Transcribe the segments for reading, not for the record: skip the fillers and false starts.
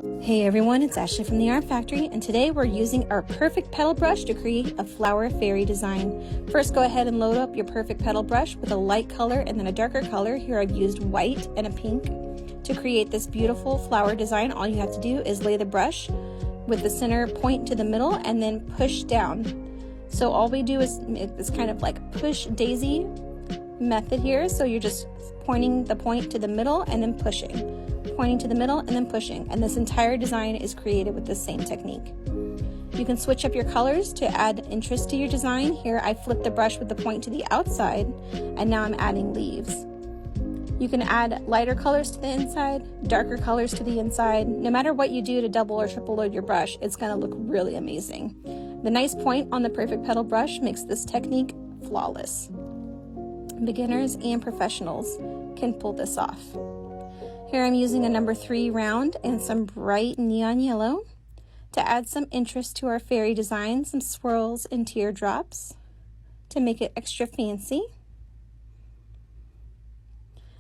Hey everyone, it's Ashley from the Art Factory, and today we're using our Perfect Petal brush to create a flower fairy design. First, go ahead and load up your Perfect Petal brush with a light color and then a darker color. Here I've used white and a pink to create this beautiful flower design. All you have to do is lay the brush with the center point to the middle and then push down. So all we do is make this kind of like push daisy method here. So you're just pointing the point to the middle and then pushing. Pointing to the middle and then pushing, and this entire design is created with the same technique. You can switch up your colors to add interest to your design. Here I flipped the brush with the point to the outside, and now I'm adding leaves. You can add lighter colors to the inside, darker colors to the inside. No matter what you do to double or triple load your brush, it's going to look really amazing. The nice point on the Perfect Petal brush makes this technique flawless. Beginners and professionals can pull this off. Here I'm using a number 3 round and some bright neon yellow to add some interest to our fairy design, some swirls and teardrops to make it extra fancy.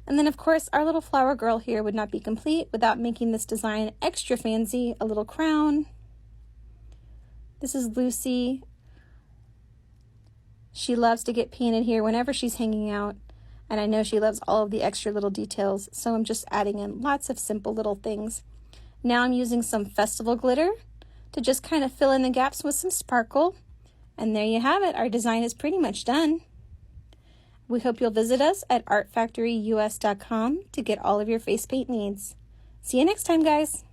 And then of course our little flower girl here would not be complete without making this design extra fancy, a little crown. This is Lucy. She loves to get painted here whenever she's hanging out. And I know she loves all of the extra little details, so I'm just adding in lots of simple little things. Now I'm using some festival glitter to just kind of fill in the gaps with some sparkle. And there you have it. Our design is pretty much done. We hope you'll visit us at artfactoryus.com to get all of your face paint needs. See you next time, guys.